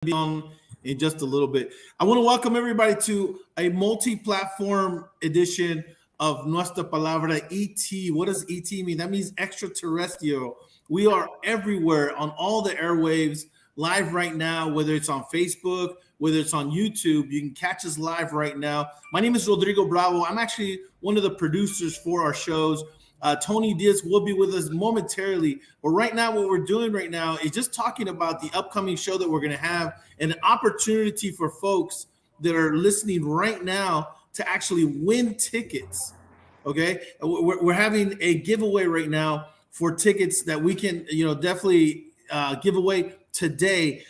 be on in just a little bit. I want to welcome everybody to a multi-platform edition of Nuestra Palabra ET. What does ET mean? That means extraterrestrial. We are everywhere on all the airwaves, live right now, whether it's on Facebook, whether it's on YouTube. You can catch us live right now. My name is Rodrigo Bravo. I'm actually one of the producers for our shows. Tony Diaz will be with us momentarily. But right now, what we're doing right now is just talking about the upcoming show that we're going to have, and an opportunity for folks that are listening right now to actually win tickets. Okay. We're having a giveaway right now for tickets that we can, definitely give away today.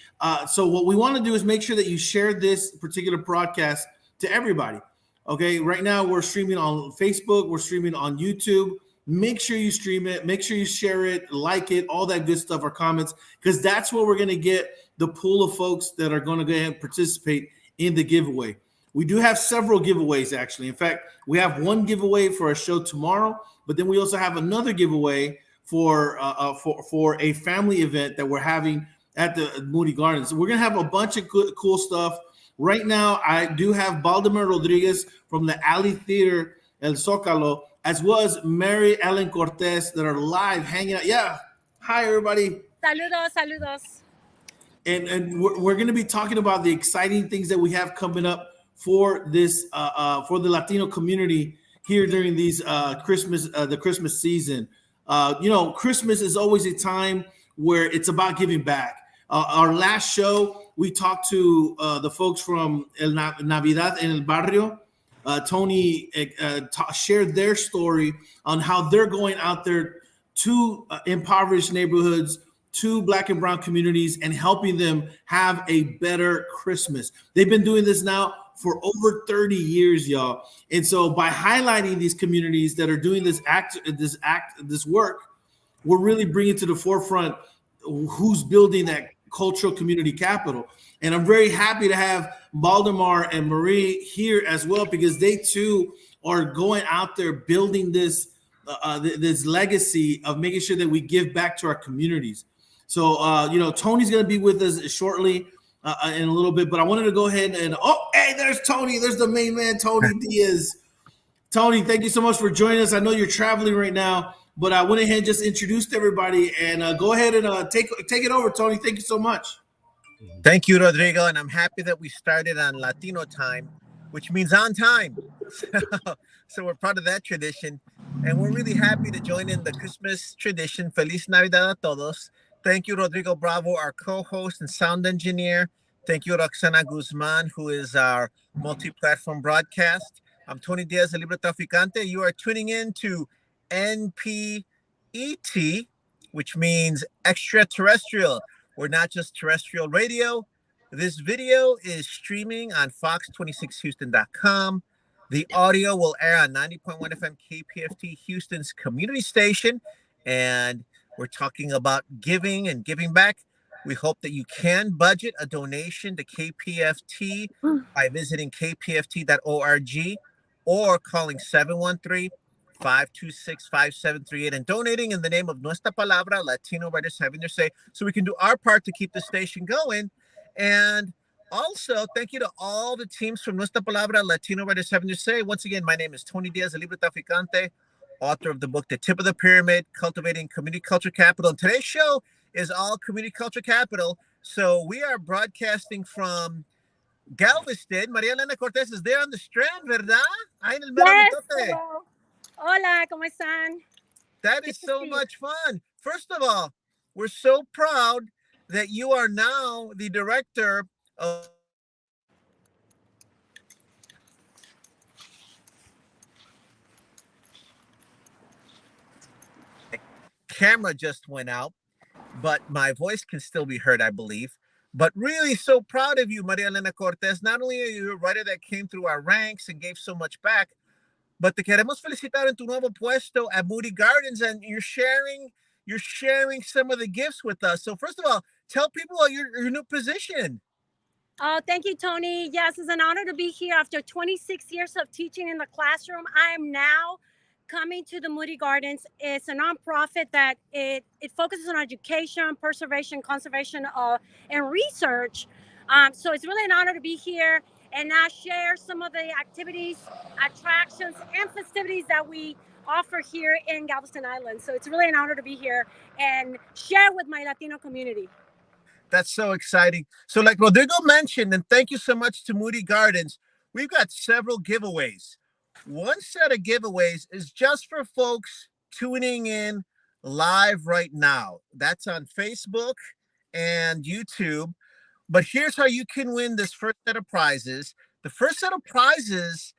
So what we want to do is make sure that you share this particular broadcast to everybody. Okay. Right now, we're streaming on Facebook. We're streaming on YouTube. Make sure you stream it. Make sure you share it, like it, all that good stuff, or comments, because that's where we're going to get the pool of folks that are going to go ahead and participate in the giveaway. We do have several giveaways, actually. In fact, we have one giveaway for our show tomorrow, but then we also have another giveaway for a family event that we're having at the Moody Gardens. We're going to have a bunch of cool stuff. Right now, I do have Baldemar Rodriguez from the Alley Theater, El Zócalo, as well as Mary Elena Cortés, that are live hanging out. Yeah. Hi, everybody. Saludos. And we're going to be talking about the exciting things that we have coming up for this, for the Latino community here during these the Christmas season. Christmas is always a time where it's about giving back. Our last show, we talked to the folks from Navidad en el Barrio. Tony shared their story on how they're going out there to impoverished neighborhoods, to Black and brown communities, and helping them have a better Christmas. They've been doing this now for over 30 years, y'all. And so by highlighting these communities that are doing this work, we're really bringing to the forefront who's building that cultural community capital. And I'm very happy to have Baldemar and Marie here as well, because they too are going out there building this legacy of making sure that we give back to our communities. So, Tony's going to be with us shortly in a little bit, but I wanted to go ahead and, hey, there's Tony. There's the main man, Tony Diaz. Tony, thank you so much for joining us. I know you're traveling right now, but I went ahead and just introduced everybody, and go ahead and take it over, Tony. Thank you so much. Thank you, Rodrigo, and I'm happy that we started on Latino time, which means on time. So we're part of that tradition, and we're really happy to join in the Christmas tradition. Feliz Navidad a todos. Thank you, Rodrigo Bravo, our co-host and sound engineer. Thank you, Roxana Guzman, who is our multi-platform broadcast. I'm Tony Diaz, the Libre Traficante. You are tuning in to NPET, which means extraterrestrial. We're not just terrestrial radio. This video is streaming on fox26houston.com. The audio will air on 90.1 FM KPFT, Houston's community station. And we're talking about giving and giving back. We hope that you can budget a donation to KPFT by visiting kpft.org or calling 713-526-5738 and donating in the name of Nuestra Palabra, Latino writers having their say, so we can do our part to keep the station going. And also, thank you to all the teams from Nuestra Palabra, Latino writers having their say. Once again, my name is Tony Diaz, el Libre Traficante, author of the book, The Tip of the Pyramid, Cultivating Community Culture Capital. And today's show is all Community Culture Capital. So we are broadcasting from Galveston. Maria Elena Cortés is there on the strand, ¿verdad? Ahí en el mero mitote. Hola, ¿cómo están? That is so much fun. First of all, we're so proud that you are now the director of camera just went out, but my voice can still be heard, I believe. But really so proud of you, Maria Elena Cortés. Not only are you a writer that came through our ranks and gave so much back, but te queremos felicitar en tu nuevo puesto at Moody Gardens, and you're sharing some of the gifts with us. So first of all, tell people your new position. Oh, thank you, Tony. Yes, it's an honor to be here. After 26 years of teaching in the classroom, I am now coming to the Moody Gardens. It's a nonprofit that it focuses on education, preservation, conservation, and research So it's really an honor to be here and now share some of the activities, attractions, and festivities that we offer here in Galveston Island. So it's really an honor to be here and share with my Latino community. That's so exciting. So like Rodrigo mentioned, and thank you so much to Moody Gardens, we've got several giveaways. One set of giveaways is just for folks tuning in live right now. That's on Facebook and YouTube. But here's how you can win this first set of prizes. The first set of prizes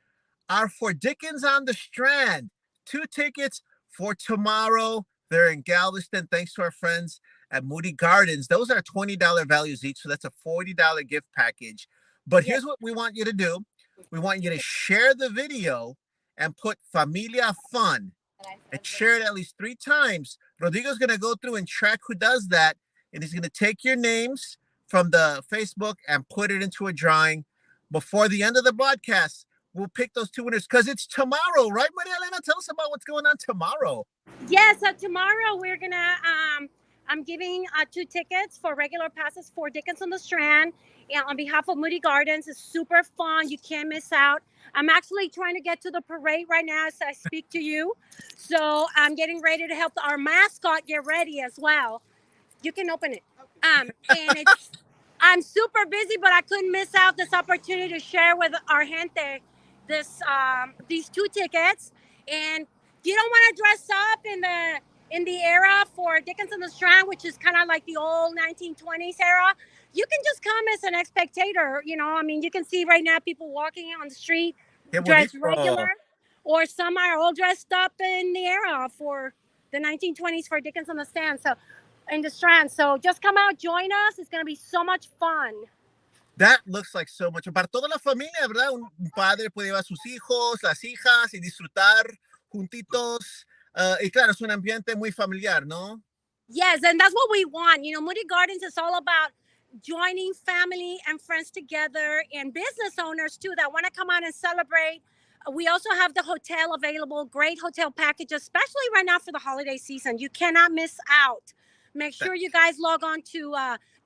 are for Dickens on the Strand. 2 tickets for tomorrow. They're in Galveston, thanks to our friends at Moody Gardens. Those are $20 values each, so that's a $40 gift package. But here's what we want you to do. We want you to share the video and put Familia Fun and share it at least 3 times. Rodrigo's going to go through and track who does that, and he's going to take your names from the Facebook and put it into a drawing. Before the end of the broadcast, we'll pick those 2 winners because it's tomorrow, right, Maria Elena? Tell us about what's going on tomorrow. Yes, tomorrow we're gonna. I'm giving 2 tickets for regular passes for Dickens on the Strand, and on behalf of Moody Gardens. It's super fun. You can't miss out. I'm actually trying to get to the parade right now as I speak to you, so I'm getting ready to help our mascot get ready as well. You can open it. And it's. I'm super busy, but I couldn't miss out this opportunity to share with our gente these 2 tickets. And if you don't want to dress up in the era for Dickens on the Strand, which is kind of like the old 1920s era, you can just come as an spectator. You know, I mean, you can see right now people walking on the street dressed regular, or some are all dressed up in the era for the 1920s for Dickens on the Strand. So in the Strand. So just come out, join us. It's going to be so much fun. That looks like so much. Para toda la familia, ¿verdad? Un padre puede llevar a sus hijos, las hijas y disfrutar juntitos. Y claro, es un ambiente muy familiar, ¿no? Yes, and that's what we want. You know, Moody Gardens is all about joining family and friends together, and business owners too that want to come out and celebrate. We also have the hotel available, great hotel package, especially right now for the holiday season. You cannot miss out. Make sure you guys log on to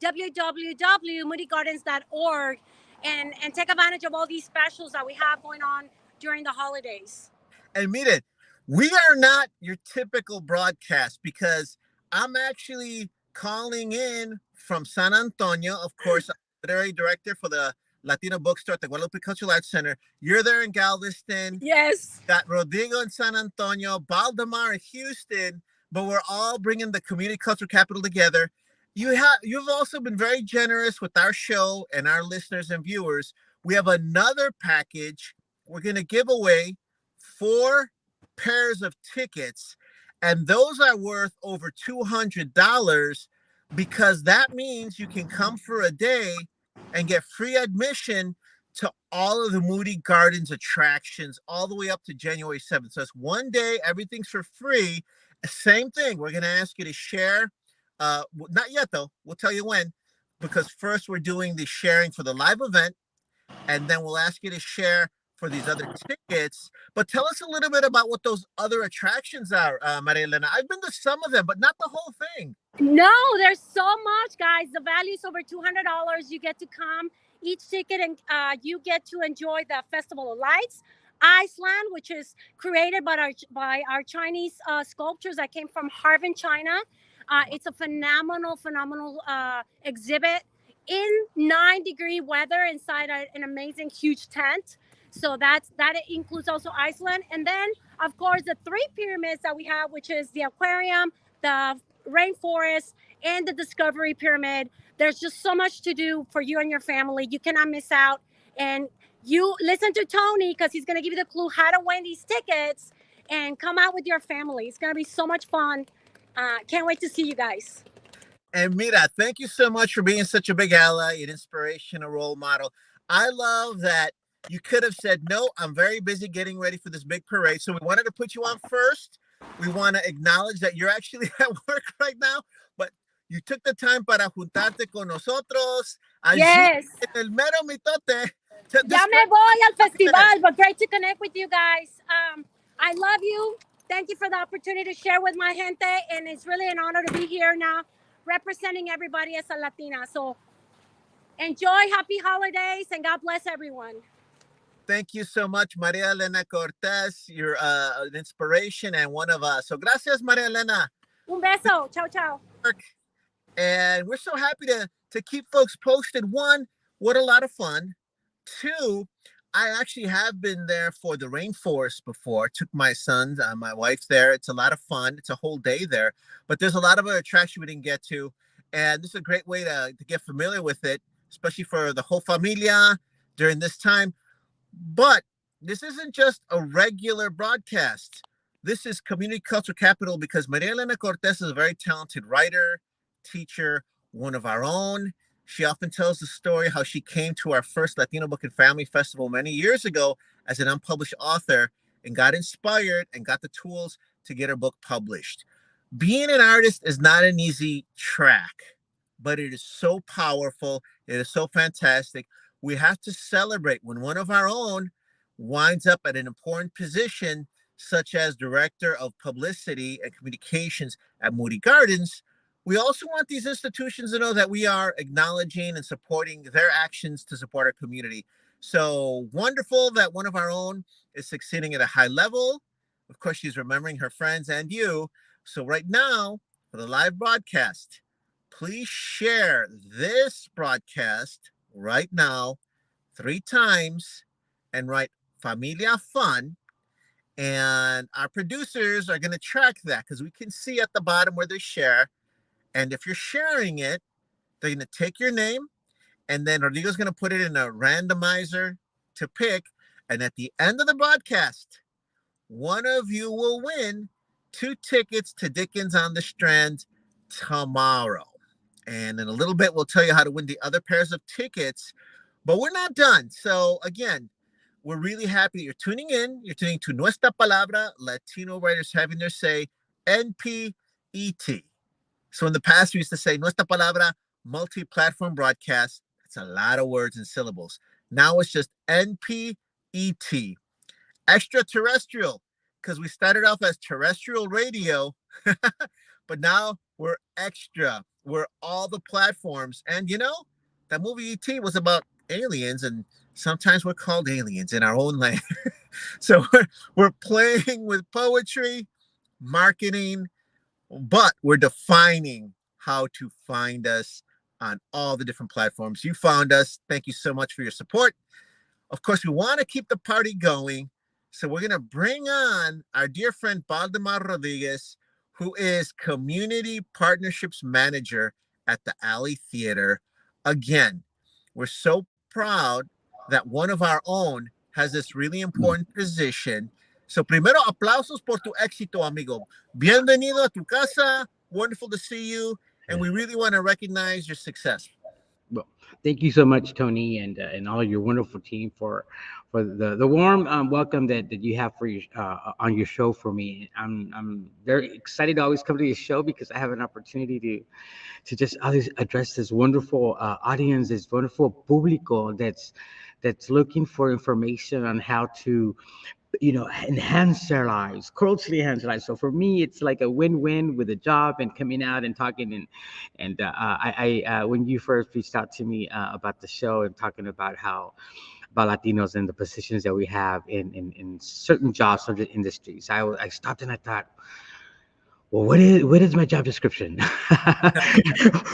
www.moodygardens.org and take advantage of all these specials that we have going on during the holidays. And mire, we are not your typical broadcast because I'm actually calling in from San Antonio. Of course, I'm the literary director for the Latino bookstore at the Guadalupe Cultural Arts Center. You're there in Galveston. Yes. Got Rodrigo in San Antonio, Baldemar in Houston, but we're all bringing the community cultural capital together. You've also been very generous with our show and our listeners and viewers. We have another package. We're going to give away 4 pairs of tickets, and those are worth over $200 because that means you can come for a day and get free admission to all of the Moody Gardens attractions all the way up to January 7th. So it's one day, everything's for free. Same thing. We're going to ask you to share. Not yet, though. We'll tell you when, because first we're doing the sharing for the live event, and then we'll ask you to share for these other tickets. But tell us a little bit about what those other attractions are, Maria Elena. I've been to some of them, but not the whole thing. No, there's so much, guys. The value is over $200. You get to come each ticket, and you get to enjoy the Festival of Lights, Iceland, which is created by our Chinese sculptures that came from Harbin, China. It's a phenomenal exhibit in 9-degree weather inside an amazing huge tent. So that includes also Iceland. And then, of course, the 3 pyramids that we have, which is the aquarium, the rainforest, and the Discovery Pyramid. There's just so much to do for you and your family. You cannot miss out. And you listen to Tony because he's going to give you the clue how to win these tickets and come out with your family. It's going to be so much fun. Can't wait to see you guys. And Mira, thank you so much for being such a big ally, an inspiration, a role model. I love that you could have said, no, I'm very busy getting ready for this big parade. So we wanted to put you on first. We want to acknowledge that you're actually at work right now, but you took the time para juntarte con nosotros. Yes. En el mero mitote. Ya me voy al festival, but great to connect with you guys. I love you. Thank you for the opportunity to share with my gente, and it's really an honor to be here now representing everybody as a Latina. So Enjoy, happy holidays, and God bless everyone. Thank you so much, Maria Elena Cortés. You're an inspiration and one of us. So gracias, Maria Elena. Un beso. Ciao, ciao. And we're so happy to keep folks posted. One, what a lot of fun. Two, I actually have been there for the rainforest before. Took my sons, my wife there. It's a lot of fun. It's a whole day there. But there's a lot of other attraction we didn't get to. And this is a great way to get familiar with it, especially for the whole familia during this time. But this isn't just a regular broadcast. This is Community Culture Capital because Maria Elena Cortés is a very talented writer, teacher, one of our own. She often tells the story how she came to our first Latino Book and Family Festival many years ago as an unpublished author and got inspired and got the tools to get her book published. Being an artist is not an easy track, but it is so powerful. It is so fantastic. We have to celebrate when one of our own winds up at an important position, such as Director of Publicity and Communications at Moody Gardens. We also want these institutions to know that we are acknowledging and supporting their actions to support our community. So wonderful that one of our own is succeeding at a high level. Of course, she's remembering her friends and you. So right now, for the live broadcast, please share this broadcast right now 3 times and write Familia Fun. And our producers are going to track that because we can see at the bottom where they share. And if you're sharing it, they're going to take your name and then Rodrigo's going to put it in a randomizer to pick. And at the end of the broadcast, one of you will win 2 tickets to Dickens on the Strand tomorrow. And in a little bit, we'll tell you how to win the other pairs of tickets. But we're not done. So again, we're really happy that you're tuning in. You're tuning to Nuestra Palabra, Latino writers having their say, NPET. So in the past, we used to say Nuestra Palabra, multi-platform broadcast. That's a lot of words and syllables. Now it's just NPET. Extraterrestrial, because we started off as terrestrial radio, but now we're extra. We're all the platforms. And you know, that movie E.T. was about aliens, and sometimes we're called aliens in our own land. So we're playing with poetry, marketing, but we're defining how to find us on all the different platforms. You found us. Thank you so much for your support. Of course, we want to keep the party going. So we're going to bring on our dear friend Baldemar Rodriguez, who is Community Partnerships Manager at the Alley Theater. Again, we're so proud that one of our own has this really important position. So primero, aplausos por tu éxito, amigo. Bienvenido a tu casa. Wonderful to see you. And we really want to recognize your success. Well, thank you so much, Tony, and all your wonderful team for the warm welcome that you have for your on your show for me. I'm very excited to always come to your show because I have an opportunity to just always address this wonderful audience, this wonderful público that's looking for information on how to enhance their lives, culturally enhance their lives. So for me, it's like a win-win with a job and coming out and talking. And I when you first reached out to me about the show and talking about Latinos and the positions that we have in certain jobs, certain industries, I stopped and I thought, well, what is my job description?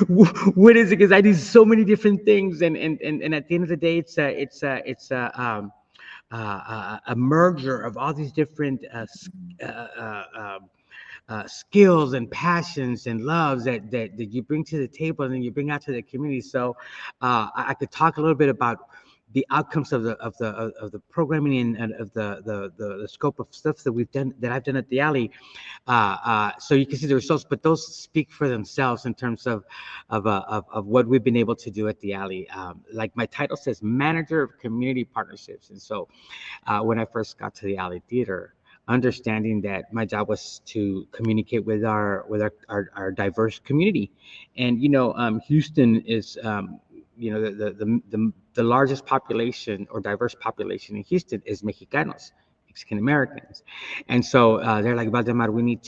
What is it? Because I do so many different things, and at the end of the day, it's a merger of all these different skills and passions and loves that you bring to the table and then you bring out to the community. So I could talk a little bit about the outcomes of the programming and of the scope of stuff that I've done at the Alley. So you can see the results, but those speak for themselves in terms of what we've been able to do at the Alley. Like my title says, Manager of Community Partnerships. And so when I first got to the Alley Theater, understanding that my job was to communicate with our diverse community, and Houston is the largest population or diverse population in Houston is Mexicanos, Mexican Americans, and so they're like, Baldemar, we need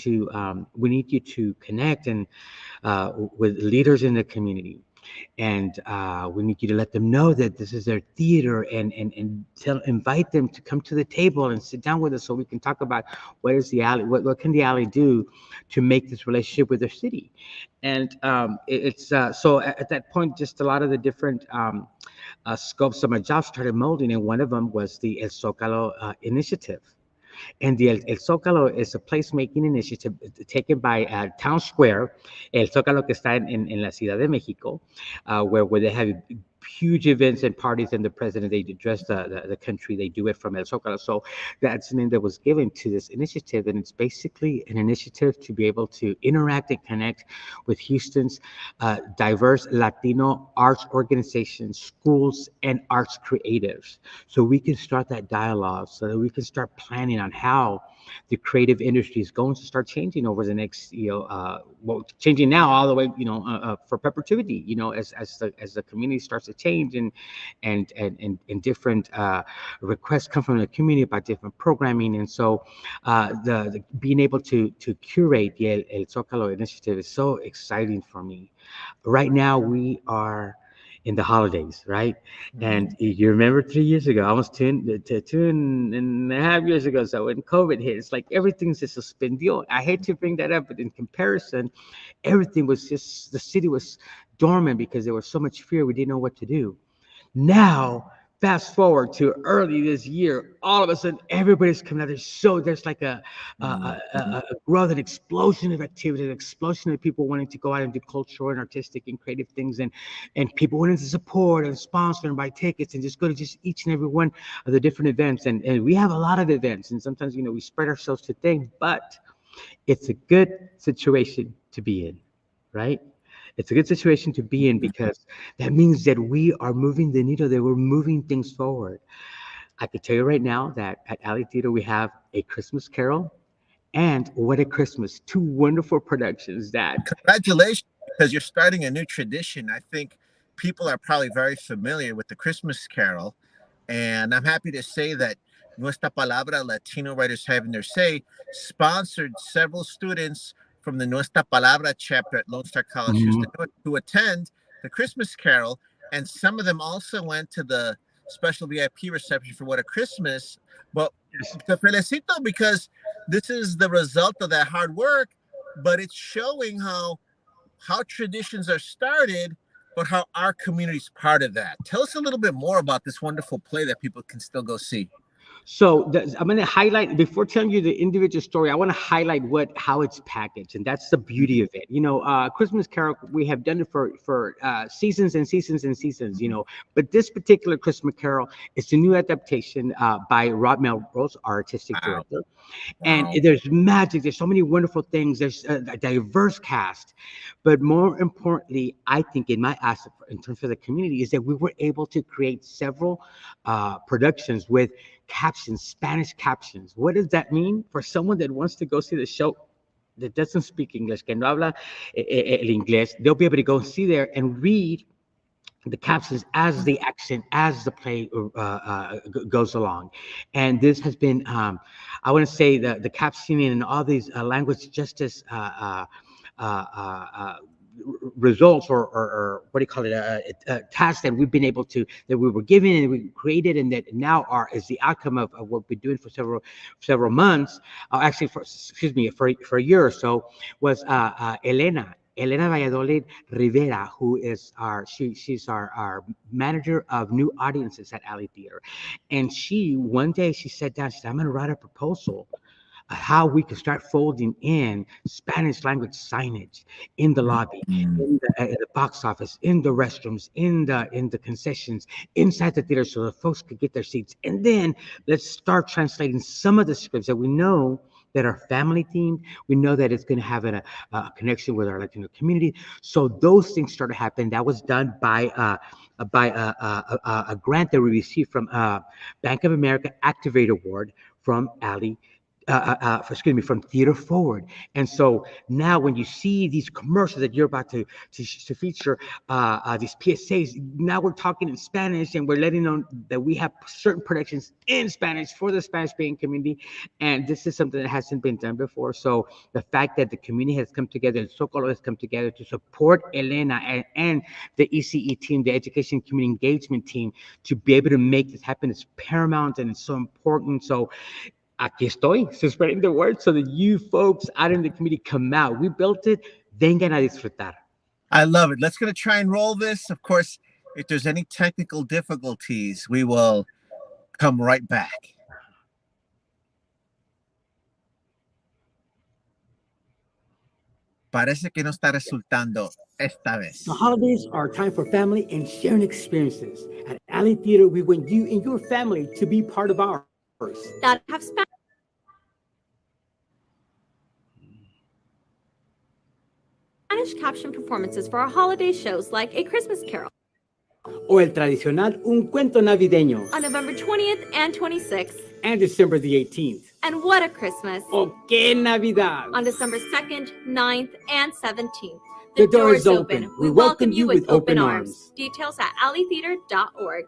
you to connect and with leaders in the community. and we need you to let them know that this is their theater, and invite them to come to the table and sit down with us so we can talk about what is the alley, what can the alley do to make this relationship with their city. And so at that point, just a lot of the different scopes of my job started molding, and one of them was the El Zócalo initiative. And the El Zócalo is a placemaking initiative taken by Town Square, El Zócalo que está en la Ciudad de México, where they have huge events and parties, and the president, they address the country, they do it from El Zócalo. So that's the name that was given to this initiative, and it's basically an initiative to be able to interact and connect with Houston's diverse Latino arts organizations, schools, and arts creatives, so we can start that dialogue, so that we can start planning on how the creative industry is going to start changing over the next, changing now all the way, for perpetuity, as the community starts to change, and different requests come from the community about different programming. And so the being able to curate the El Zócalo initiative is so exciting for me. Right now we are in the holidays, right? And you remember 3 years ago, almost two and a half years ago, so when COVID hit, it's like everything's just suspendido. I hate to bring that up, but in comparison, everything was just, the city was dormant because there was so much fear, we didn't know what to do. Now, fast forward to early this year, all of a sudden everybody's coming out. There's like a growth, an explosion of activity, an explosion of people wanting to go out and do cultural and artistic and creative things, and people wanting to support and sponsor and buy tickets and just go to just each and every one of the different events. And we have a lot of events, and sometimes we spread ourselves to things, but it's a good situation to be in, right? It's a good situation to be in, because that means that we are moving the needle, that we're moving things forward. I can tell you right now that at Alley Theater, we have A Christmas Carol and What a Christmas, two wonderful productions that... Congratulations, because you're starting a new tradition. I think people are probably very familiar with the Christmas Carol, and I'm happy to say that Nuestra Palabra, Latino Writers Having Their Say, sponsored several students from the Nuestra Palabra chapter at Lone Star College Houston to attend the Christmas Carol, and some of them also went to the special VIP reception for What a Christmas. But te felicito, because this is the result of that hard work, but it's showing how traditions are started, but how our community is part of that. Tell us a little bit more about this wonderful play that people can still go see. So I'm going to highlight, before telling you the individual story, I want to highlight how it's packaged, and that's the beauty of it. Christmas Carol, we have done it for seasons and seasons and seasons, but this particular Christmas Carol is a new adaptation by Rob Melrose, our artistic director. And there's magic, there's so many wonderful things, there's a diverse cast, but more importantly, I think in my asset in terms of the community is that we were able to create several productions with captions, Spanish captions. What does that mean for someone that wants to go see the show that doesn't speak English, que no habla el inglés? They'll be able to go see there and read the captions as the action, as the play goes along. And this has been, I want to say, the captioning and all these language justice results, or what do you call it, tasks that we've been able to, that we were given and we created, and that now is the outcome of what we've been doing for several months, actually for a year or so, was Elena Valladolid Rivera, who is she's our manager of new audiences at Alley Theater. And one day she sat down, she said, I'm going to write a proposal how we can start folding in Spanish language signage in the lobby, in the box office, in the restrooms, in the concessions, inside the theater, so the folks could get their seats. And then let's start translating some of the scripts that we know that are family themed. We know that it's going to have a connection with our Latino community. So those things started happening. That was done by a grant that we received from Bank of America Activate Award from Alley from theater forward. And so now when you see these commercials that you're about to feature, these PSAs, now we're talking in Spanish and we're letting them that we have certain productions in Spanish for the Spanish speaking community. And this is something that hasn't been done before. So the fact that the community has come together and Socorro has come together to support Elena and the ECE team, the Education Community Engagement team, to be able to make this happen is paramount and it's so important. So aquí estoy, so spreading the word so that you folks out in the community come out. We built it, vengan a disfrutar. I love it. Let's gonna try and roll this. Of course, if there's any technical difficulties, we will come right back. Parece que no está resultando esta vez. The holidays are a time for family and sharing experiences. At Alley Theater, we want you and your family to be part of ours. That have Spanish caption performances for our holiday shows like A Christmas Carol O el tradicional Un Cuento Navideño on November 20th and 26th. and December the 18th. And What a Christmas O qué Navidad! on December 2nd, 9th, and 17th. The door is open. We welcome you with open arms. Details at alleytheater.org.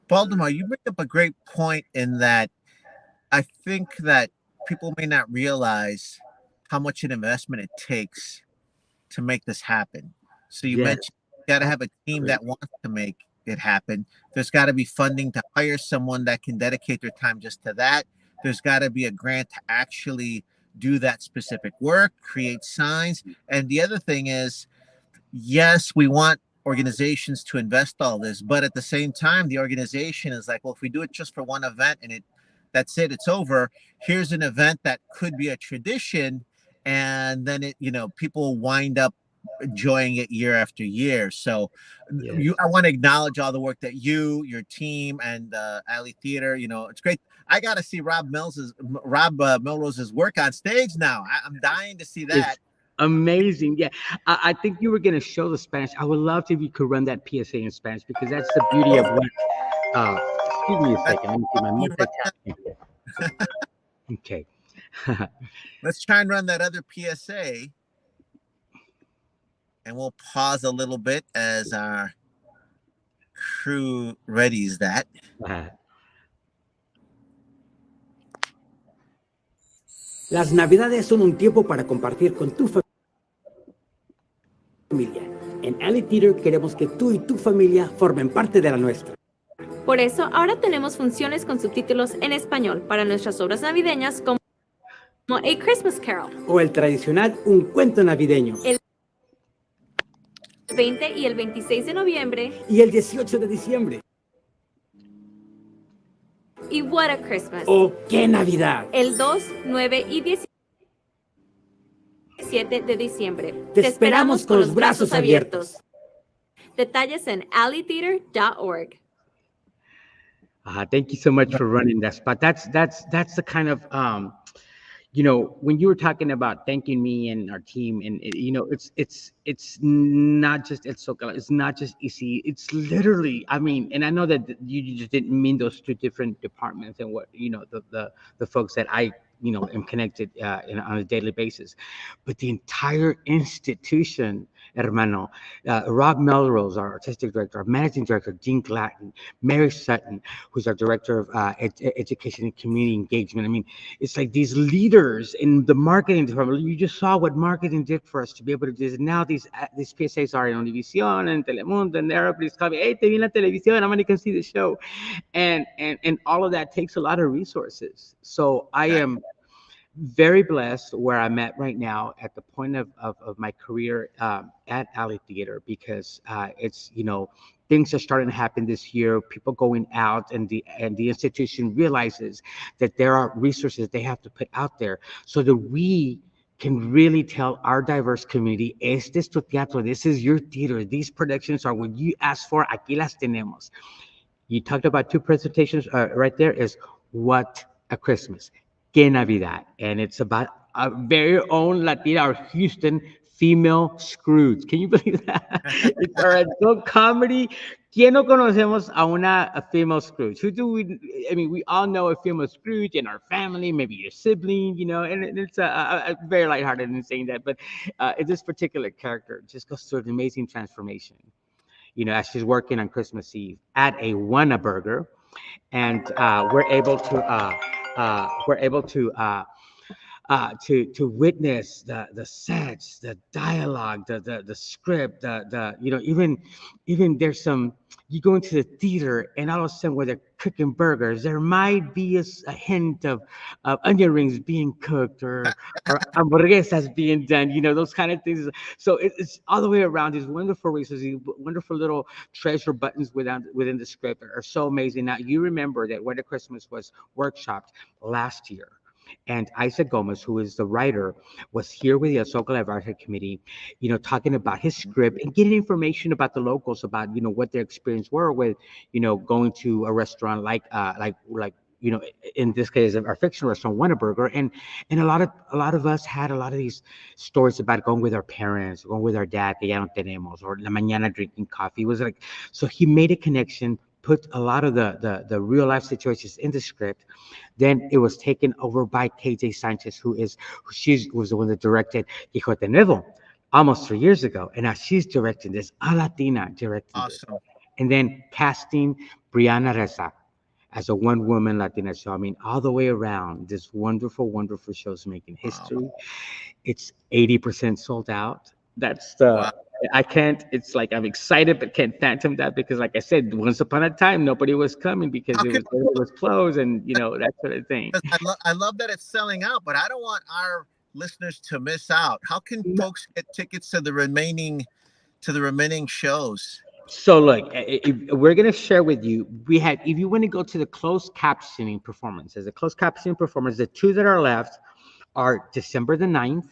Baldemar, you bring up a great point in that I think that people may not realize how much an investment it takes to make this happen. So you mentioned you got to have a team that wants to make it happen. There's got to be funding to hire someone that can dedicate their time just to that. There's got to be a grant to actually do that specific work, create signs. And the other thing is, yes, we want organizations to invest all this, but at the same time, the organization is like, well, if we do it just for one event and that's it, it's over. Here's an event that could be a tradition, and then people wind up enjoying it year after year. So I want to acknowledge all the work that your team and Alley Theater, it's great. I got to see Rob Melrose's work on stage now. I'm dying to see that. It's amazing. Yeah. I think you were going to show the Spanish. I would love if you could run that PSA in Spanish, because that's the beauty of what, excuse me a second. Let me see my multitasking. Okay. Let's try and run that other PSA. And we'll pause a little bit as our crew readies that. Las Navidades son un tiempo para compartir con tu familia. En Alley Theater queremos que tú y tu familia formen parte de la nuestra. Por eso, ahora tenemos funciones con subtítulos en español para nuestras obras navideñas como A Christmas Carol O el tradicional Un Cuento Navideño. El 20 y el 26 de noviembre. Y el 18 de diciembre. Y What a Christmas. ¡Oh, qué Navidad! El 2, 9 y 17 de diciembre. Te esperamos con los brazos abiertos. Detalles en alleytheater.org. Thank you so much for running that spot. That's the kind of when you were talking about thanking me and our team, and it's not just El Zócalo, it's not just EC, it's literally, and I know that you just didn't mean those two different departments and what the folks that I am connected on a daily basis, but the entire institution, hermano. Rob Melrose, our artistic director, our managing director, Jean Glatton, Mary Sutton, who's our director of education and community engagement. It's like these leaders in the marketing department. You just saw what marketing did for us to be able to do this. Now these PSAs are in Univision and Telemundo, and everybody's coming, hey, te vi en la televisión, I'm going to come see the show. And all of that takes a lot of resources. So I am very blessed where I'm at right now at the point of my career at Alley Theater, because it's, things are starting to happen this year, people going out, and the institution realizes that there are resources they have to put out there so that we can really tell our diverse community, este es tu teatro, this is your theater, these productions are what you asked for, aquí las tenemos. You talked about two presentations right there, is What a Christmas, Que Navidad, and it's about our very own Latina, our Houston female Scrooge. Can you believe that? It's our adult comedy. ¿Quién no conocemos a female Scrooge? Who do we? I mean, we all know a female Scrooge in our family, maybe your sibling, and it's a very lighthearted in saying that, but this particular character just goes through an amazing transformation. As she's working on Christmas Eve at a Whataburger, and we're able to witness the sets, the dialogue, the script, even there's some. You go into the theater, and all of a sudden, where they're cooking burgers, there might be a hint of onion rings being cooked or hamburguesas being done. Those kind of things. So it's all the way around. These wonderful races, these wonderful little treasure buttons within the script are so amazing. Now you remember that Wedding Christmas was workshopped last year. And Isaac Gomez, who is the writer, was here with the Azoka Advisory Committee, talking about his script and getting information about the locals, about what their experience were with, going to a restaurant like in this case, our fictional restaurant, Whataburger, and a lot of us had a lot of these stories about going with our parents, going with our dad, que ya no tenemos, or la mañana drinking coffee. It was like, so he made a connection, put a lot of the real life situations in the script. Then it was taken over by KJ Sanchez, she was the one that directed Hijo de Nuevo almost 3 years ago. And now she's directing this, a Latina directing Awesome. this. And then casting Brianna Reza as a one-woman Latina show. I mean, all the way around, this wonderful, wonderful show's making history. Wow. It's 80% sold out. That's Wow. I can't, it's like I'm excited, but can't phantom that because, like I said, once upon a time, nobody was coming because it was closed and, that sort of thing. I love that it's selling out, but I don't want our listeners to miss out. How can folks get tickets to the remaining shows? So look, we're going to share with you, if you want to go to the closed captioning performances, the two that are left are December the 9th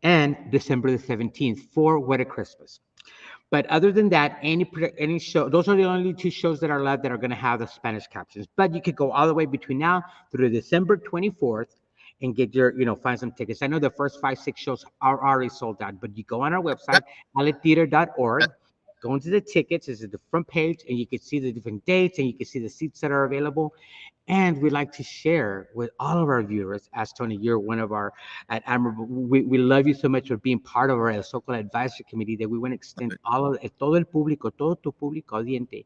and December the 17th for Wedding Christmas. But other than that, any show, those are the only two shows that are left that are going to have the Spanish captions. But you could go all the way between now through December 24th and get find some tickets. I know the first 5-6 shows are already sold out, but you go on our website, alitheater.org, go into the tickets, it's at the front page, and you can see the different dates and you can see the seats that are available. And we'd like to share with all of our viewers, as Tony, you're one of our admirable. We love you so much for being part of our El Zócalo Advisory Committee that we want to extend todo el público, todo tu público audiente,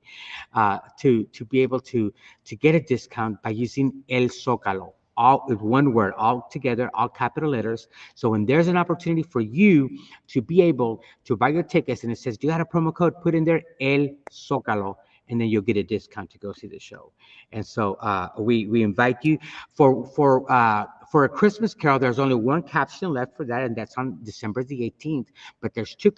to be able to get a discount by using El Zócalo. All with one word, all together, all capital letters. So when there's an opportunity for you to be able to buy your tickets and it says, do you have a promo code? Put in there El Zócalo, and then you'll get a discount to go see the show. And so we invite you for a Christmas Carol. There's only one caption left for that, and that's on December the 18th. But there's two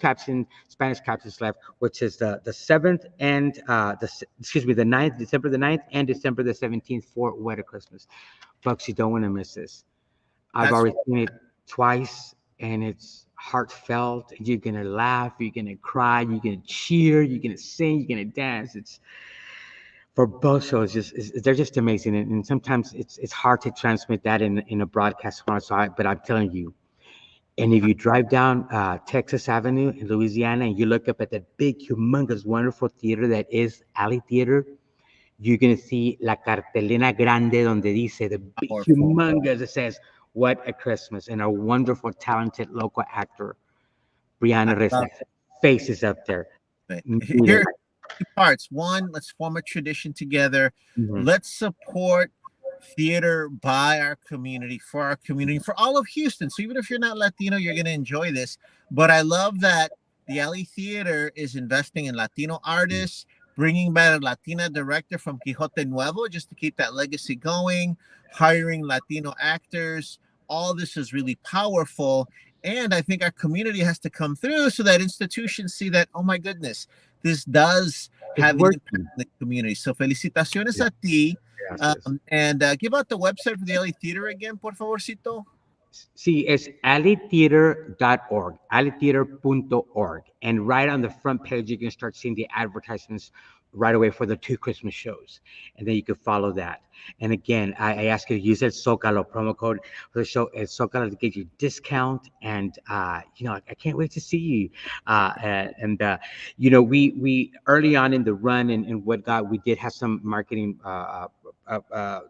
Spanish captions left, which is the 7th and the 9th, December the 9th, and December the 17th for Wedding Christmas. Folks, you don't want to miss this. I've already seen it twice, and it's heartfelt. You're gonna laugh, you're gonna cry, you're gonna cheer, you're gonna sing, you're gonna dance. It's for both shows. They're just amazing, and sometimes it's hard to transmit that in a broadcast format. But I'm telling you, and if you drive down Texas Avenue in Louisiana and you look up at that big, humongous, wonderful theater that is Alley Theater, you're going to see La Cartelera Grande, donde dice, the big, humongous, it says, What a Christmas, and our wonderful, talented local actor, Brianna Reza, faces up there. Here, two parts. One, let's form a tradition together. Mm-hmm. Let's support theater by our community, for our community, for all of Houston. So even if you're not Latino, you're going to enjoy this. But I love that the Alley Theater is investing in Latino artists, bringing back a Latina director from Quijote Nuevo just to keep that legacy going, hiring Latino actors. All this is really powerful. And I think our community has to come through so that institutions see that, oh my goodness, this does have an impact in the community. So felicitaciones a ti. And give out the website for the LA Theater again, por favorcito. See, it's alitheater.org, alitheater.org. And right on the front page, you can start seeing the advertisements right away for the 2 Christmas shows. And then you can follow that. And again, I ask you to use that Zocalo promo code for the show. It's Zocalo to get you discount. And, I can't wait to see you. We early on in the run and whatnot, we did have some marketing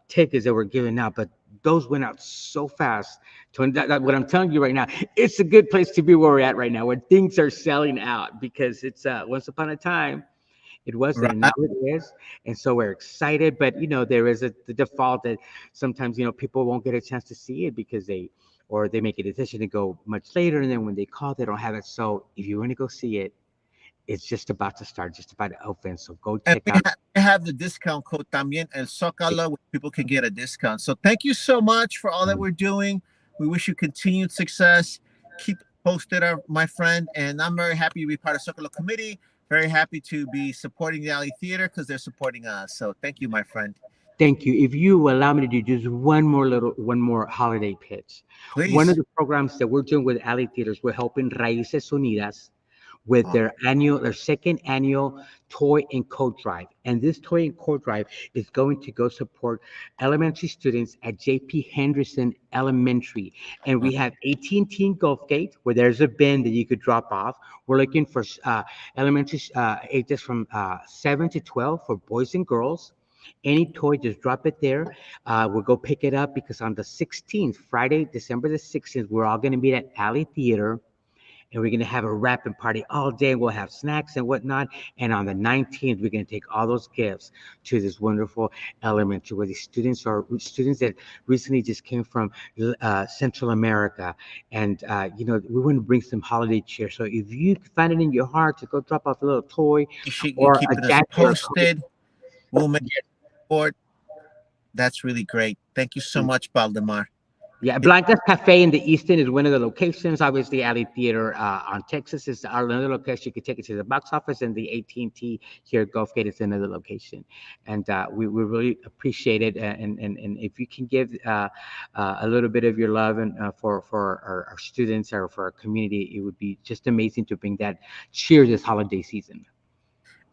tickets that were given out, but those went out so fast. Tony, what I'm telling you right now, it's a good place to be where we're at right now, where things are selling out, because it's once upon a time it wasn't, and now Right. it is. And so we're excited, but there is the default that sometimes people won't get a chance to see it because they make a decision to go much later, and then when they call, they don't have it. So if you want to go see it, it's just about to start, just about to open. So go And check out. we have the discount code también, El Zócalo, where people can get a discount. So thank you so much for all that we're doing. We wish you continued success. Keep posted, my friend. And I'm very happy to be part of Zócalo Committee. Very happy to be supporting the Alley Theater because they're supporting us. So thank you, my friend. Thank you. If you allow me to do just one more holiday pitch. Please. One of the programs that we're doing with Alley Theaters, we're helping Raíces Unidas with their second annual toy and coat drive. And this toy and coat drive is going to go support elementary students at J.P. Henderson Elementary. And we have 18 in Gulfgate, where there's a bin that you could drop off. We're looking for elementary ages from 7 to 12 for boys and girls. Any toy, just drop it there. We'll go pick it up, because on the 16th, Friday, December the 16th, we're all going to meet at Alley Theater. And we're going to have a wrapping party all day. We'll have snacks and whatnot. And on the 19th, we're going to take all those gifts to this wonderful elementary, where the students are students that recently just came from Central America. And, we want to bring some holiday cheer. So if you find it in your heart to go drop off a little toy or Keep a it jacket posted. We'll make it support. That's really great. Thank you so much, Baldemar. Yeah, Blanca's Cafe in the Easton is one of the locations. Obviously, Alley Theater on Texas is another location. You can take it to the box office, and the AT&T here at Gulfgate is another location. And we really appreciate it. And if you can give a little bit of your love and for our students or for our community, it would be just amazing to bring that cheer this holiday season.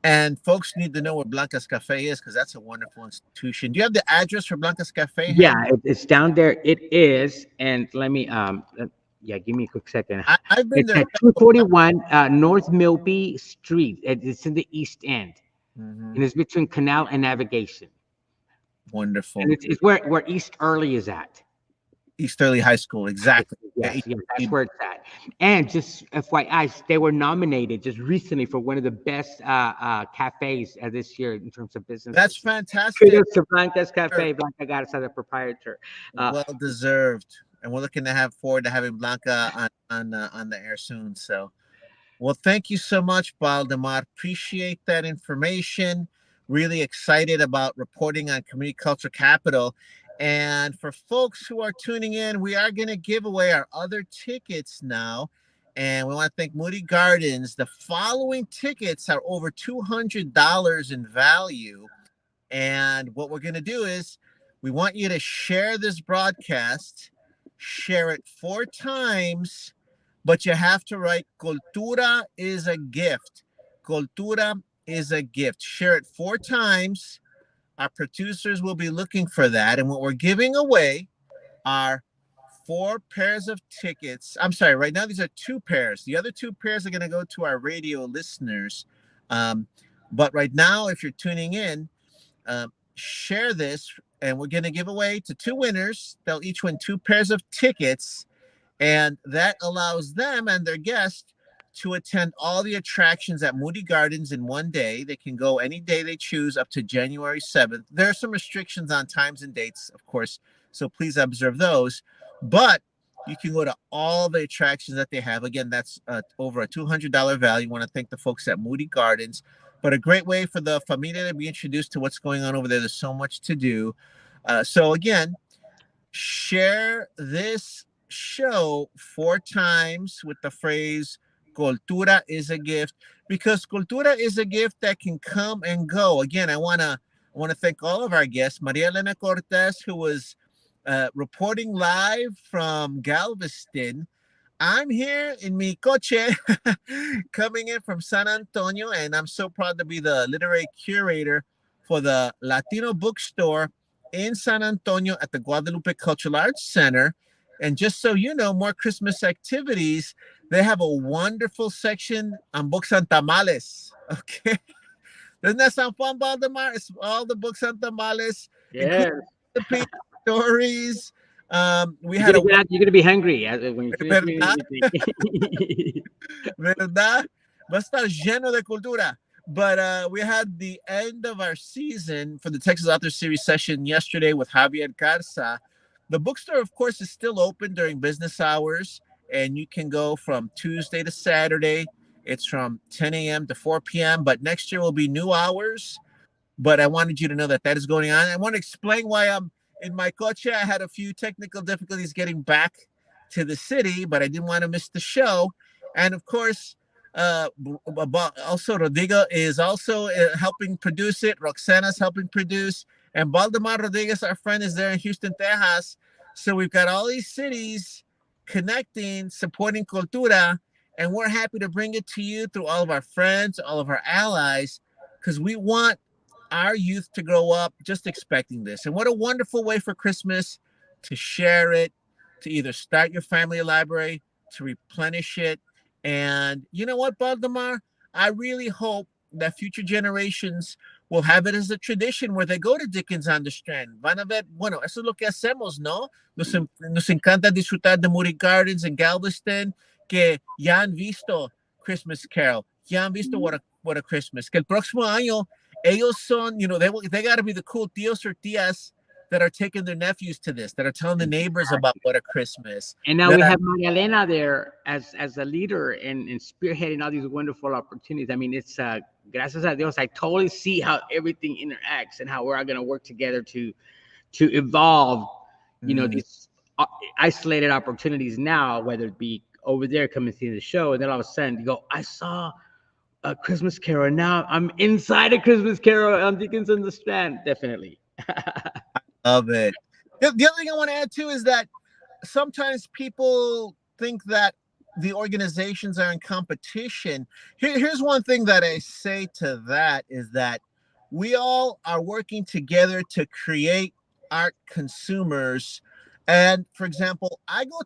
And folks need to know where Blanca's Cafe is, because that's a wonderful institution. Do you have the address for Blanca's Cafe? Yeah, it's down there. It is. And let me, give me a quick second. I've been It's there. at 241 North Milby Street. It's in the East End. Mhm. And it's between Canal and Navigation. Wonderful. And it's where East Early is at. East Early High School, exactly. Yes, that's where it's at. And just FYI, they were nominated just recently for one of the best cafes this year in terms of business. That's fantastic. Kudos to Blanca's Cafe. Blanca got us as a proprietor. Well deserved. And we're looking to forward to having Blanca on the air soon. So, well, thank you so much, Baldemar. Appreciate that information. Really excited about reporting on Community Culture Capital. And for folks who are tuning in, we are going to give away our other tickets now. And we want to thank Moody Gardens. The following tickets are over $200 in value. And what we're going to do is we want you to share this broadcast, share it 4 times, but you have to write Cultura is a gift. Cultura is a gift. Share it 4 times. Our producers will be looking for that. And what we're giving away are 4 pairs of tickets. I'm sorry, right now these are 2 pairs. The other 2 pairs are going to go to our radio listeners. But right now, if you're tuning in, share this, and we're going to give away to 2 winners. They'll each win 2 pairs of tickets, and that allows them and their guest to attend all the attractions at Moody Gardens in one day. They can go any day they choose up to January 7th. There are some restrictions on times and dates, of course, so please observe those. But you can go to all the attractions that they have. Again, that's over a $200 value. I want to thank the folks at Moody Gardens. But a great way for the familia to be introduced to what's going on over there. There's so much to do. So again, share this show 4 times with the phrase Cultura is a gift, because Cultura is a gift that can come and go. Again, I want to thank all of our guests. Maria Elena Cortés, who was reporting live from Galveston. I'm here in mi coche, coming in from San Antonio, and I'm so proud to be the literary curator for the Latino bookstore in San Antonio at the Guadalupe Cultural Arts Center. And just so you know, more Christmas activities. They have a wonderful section on books on tamales. Okay. Doesn't that sound fun, Baldemar? It's all the books on tamales, Yes. including the paint stories. We You're had a you're gonna be hungry when you finish reading ¿verdad? everything. ¿Verdad? Va a estar lleno de cultura. But we had the end of our season for the Texas Author Series session yesterday with Javier Garza. The bookstore, of course, is still open during business hours, and you can go from Tuesday to Saturday. It's from 10 a.m. to 4 p.m., but next year will be new hours. But I wanted you to know that that is going on. I want to explain why I'm in my coche. I had a few technical difficulties getting back to the city, but I didn't want to miss the show. And of course, also Rodrigo is also helping produce it. Roxana's helping produce. And Baldemar Rodriguez, our friend, is there in Houston, Texas. So we've got all these cities connecting, supporting Cultura. And we're happy to bring it to you through all of our friends, all of our allies, because we want our youth to grow up just expecting this. And what a wonderful way for Christmas to share it, to either start your family library, to replenish it. And you know what, Baldemar? I really hope that future generations will have it as a tradition where they go to Dickens on the Strand. Van a ver, bueno, eso es lo que hacemos, ¿no? Nos encanta disfrutar de Moody Gardens en Galveston, que ya han visto Christmas Carol, ya han visto what a Christmas. Que el próximo año, ellos son, they got to be the cool tios or tias that are taking their nephews to this, that are telling the neighbors about what a Christmas. And now we have Maria Elena there as a leader and spearheading all these wonderful opportunities. I mean, it's gracias a Dios, I totally see how everything interacts and how we're all going to work together to evolve, these isolated opportunities now, whether it be over there coming to see the show, and then all of a sudden you go, I saw a Christmas Carol, and now I'm inside a Christmas Carol on Dickens on the Strand. Definitely. Love it. The other thing I want to add too is that sometimes people think that the organizations are in competition. Here's one thing that I say to that is that we all are working together to create art consumers. And for example, I go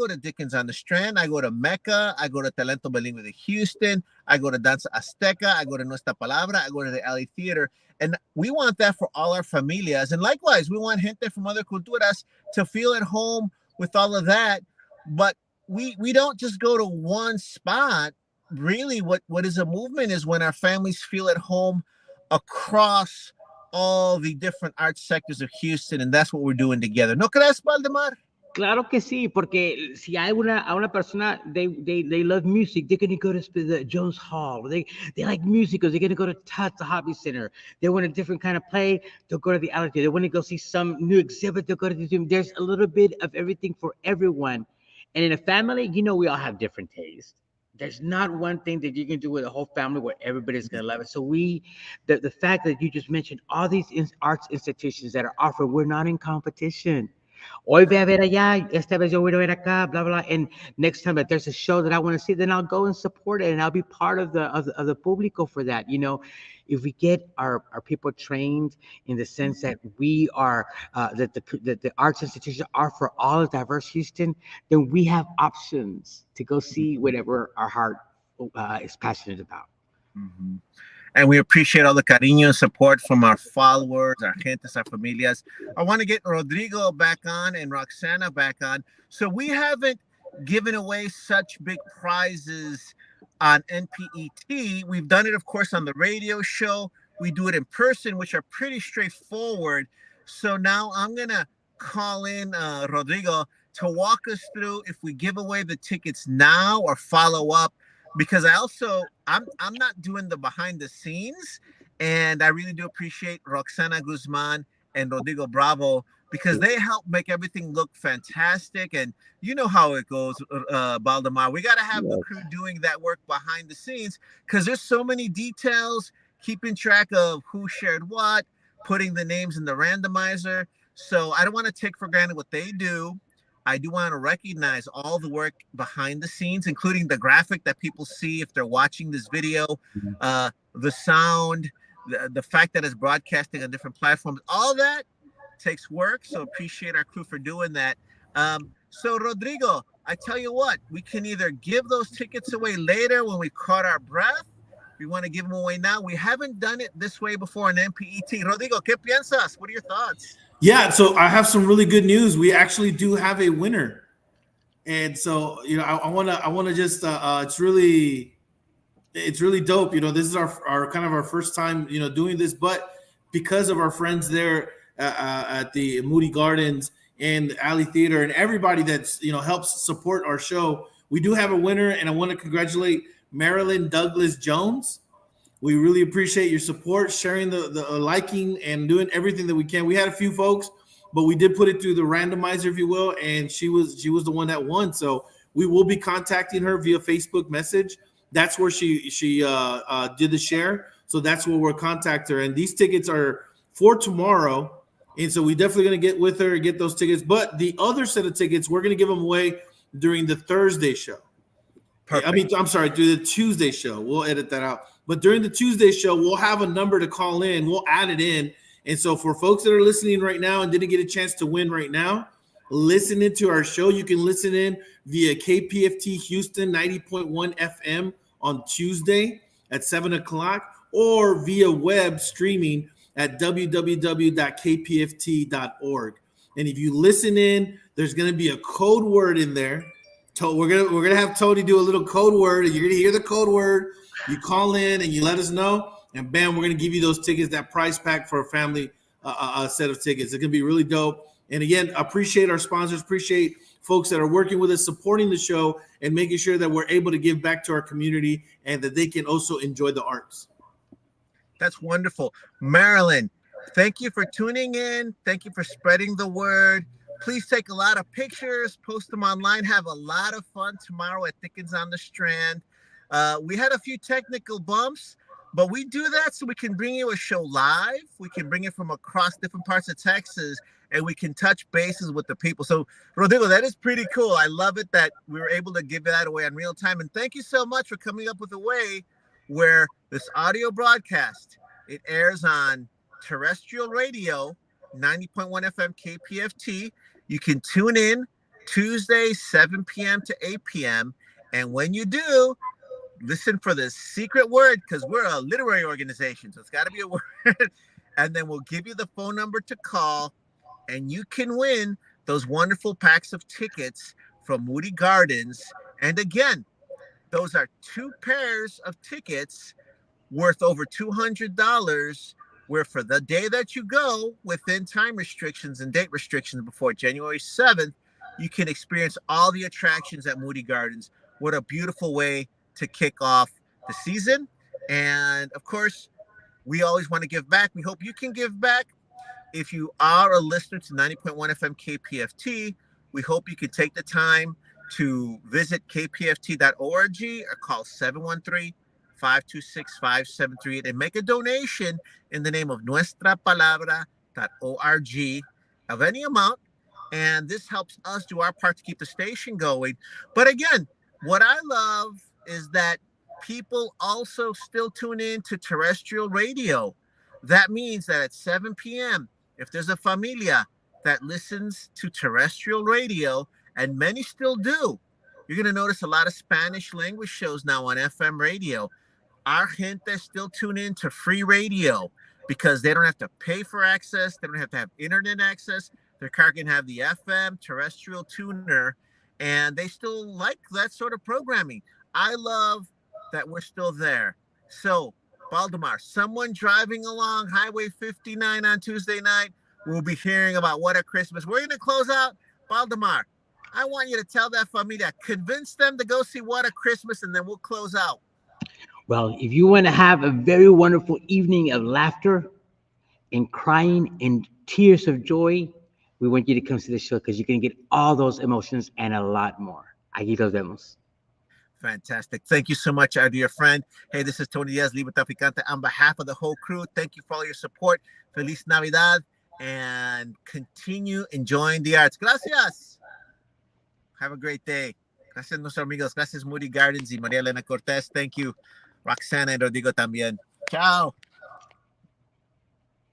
to Dickens on the Strand, I go to Mecca, I go to Talento Bilingüe de Houston, I go to Danza Azteca, I go to Nuestra Palabra, I go to the Alley Theater. And we want that for all our familias. And likewise, we want gente from other culturas to feel at home with all of that. But we don't just go to one spot. Really, what is a movement is when our families feel at home across all the different art sectors of Houston. And that's what we're doing together. ¿No crees, Baldemar? Claro que sí, porque si hay una persona, they love music, they're going to go to the Jones Hall. They like musicals, they're going to go to Tuts, the Hobby Center. They want a different kind of play, they'll go to the Alley. They want to go see some new exhibit, they'll go to the museum. There's a little bit of everything for everyone. And in a family, we all have different tastes. There's not one thing that you can do with a whole family where everybody's going to love it. So the fact that you just mentioned all these arts institutions that are offered, we're not in competition. Hoy ve a ver allá, esta vez yo voy a ver acá, blah, blah, blah. And next time if there's a show that I want to see, then I'll go and support it and I'll be part of the público for that. If we get our people trained in the sense that we are, that the arts institutions are for all of diverse Houston, then we have options to go see whatever our heart is passionate about. Mm-hmm. And we appreciate all the cariño and support from our followers, our gentes, our familias. I want to get Rodrigo back on and Roxana back on. So we haven't given away such big prizes on NPET. We've done it, of course, on the radio show. We do it in person, which are pretty straightforward. So now I'm going to call in Rodrigo to walk us through if we give away the tickets now or follow up. Because I'm not doing the behind the scenes, and I really do appreciate Roxana Guzman and Rodrigo Bravo because they help make everything look fantastic. And you know how it goes, Baldemar. We got to have the crew doing that work behind the scenes because there's so many details, keeping track of who shared what, putting the names in the randomizer. So I don't want to take for granted what they do. I do want to recognize all the work behind the scenes, including the graphic that people see if they're watching this video, the sound, the fact that it's broadcasting on different platforms. All that takes work. So appreciate our crew for doing that. So Rodrigo, I tell you what, we can either give those tickets away later when we caught our breath. We want to give them away now. We haven't done it this way before on MPET. Rodrigo, ¿qué piensas? What are your thoughts? Yeah, so I have some really good news. We actually do have a winner, and so I want to just it's really dope. This is our kind of our first time doing this, but because of our friends there at the Moody Gardens and Alley Theater and everybody that's helps support our show, we do have a winner, and I want to congratulate Marilyn Douglas Jones. We really appreciate your support, sharing the liking, and doing everything that we can. We had a few folks, but we did put it through the randomizer, if you will, and she was the one that won. So we will be contacting her via Facebook message. That's where she did the share. So that's where we'll contact her. And these tickets are for tomorrow, and so we definitely going to get with her and get those tickets. But the other set of tickets, we're going to give them away during the Thursday show. Perfect. I'm sorry, through the Tuesday show. We'll edit that out. But during the Tuesday show, we'll have a number to call in. We'll add it in. And so for folks that are listening right now and didn't get a chance to win right now, listening to our show, you can listen in via KPFT Houston 90.1 FM on Tuesday at 7 o'clock or via web streaming at www.kpft.org. And if you listen in, there's going to be a code word in there. We're gonna have Tony do a little code word, and you're gonna hear the code word. You call in and you let us know, and bam, we're gonna give you those tickets, that prize pack for a family set of tickets. It's gonna be really dope. And again, appreciate our sponsors, appreciate folks that are working with us, supporting the show, and making sure that we're able to give back to our community and that they can also enjoy the arts. That's wonderful, Marilyn. Thank you for tuning in. Thank you for spreading the word. Please take a lot of pictures, post them online, have a lot of fun tomorrow at Dickens on the Strand. We had a few technical bumps, but we do that so we can bring you a show live. We can bring it from across different parts of Texas, and we can touch bases with the people. So, Rodrigo, that is pretty cool. I love it that we were able to give that away in real time. And thank you so much for coming up with a way where this audio broadcast, it airs on terrestrial radio, 90.1 FM KPFT. You can tune in Tuesday, 7 p.m. to 8 p.m. And when you do, listen for the secret word, because we're a literary organization, so it's got to be a word. And then we'll give you the phone number to call, and you can win those wonderful packs of tickets from Moody Gardens. And again, those are 2 pairs of tickets worth over $200, where for the day that you go, within time restrictions and date restrictions before January 7th, you can experience all the attractions at Moody Gardens. What a beautiful way to kick off the season. And of course, we always want to give back. We hope you can give back. If you are a listener to 90.1 FM KPFT, we hope you can take the time to visit kpft.org or call 713-526-5738 and make a donation in the name of Nuestra Palabra.org of any amount. And this helps us do our part to keep the station going. But again, what I love is that people also still tune in to terrestrial radio. That means that at 7 p.m., if there's a familia that listens to terrestrial radio, and many still do, you're going to notice a lot of Spanish language shows now on FM radio. Our gente still tune in to free radio because they don't have to pay for access. They don't have to have internet access. Their car can have the FM terrestrial tuner, and they still like that sort of programming. I love that we're still there. So, Baldemar, someone driving along Highway 59 on Tuesday night will be hearing about What a Christmas. We're going to close out. Baldemar, I want you to tell that familia, convince them to go see What a Christmas, and then we'll close out. Well, if you want to have a very wonderful evening of laughter and crying and tears of joy, we want you to come to the show because you're going to get all those emotions and a lot more. Aquí los vemos. Fantastic. Thank you so much, our dear friend. Hey, this is Tony Diaz, Libre Traficante. On behalf of the whole crew, thank you for all your support. Feliz Navidad. and continue enjoying the arts. Gracias. Have a great day. Gracias, nuestros amigos. Gracias, Moody Gardens y María Elena Cortés. Thank you, Roxana and Rodrigo también. Ciao.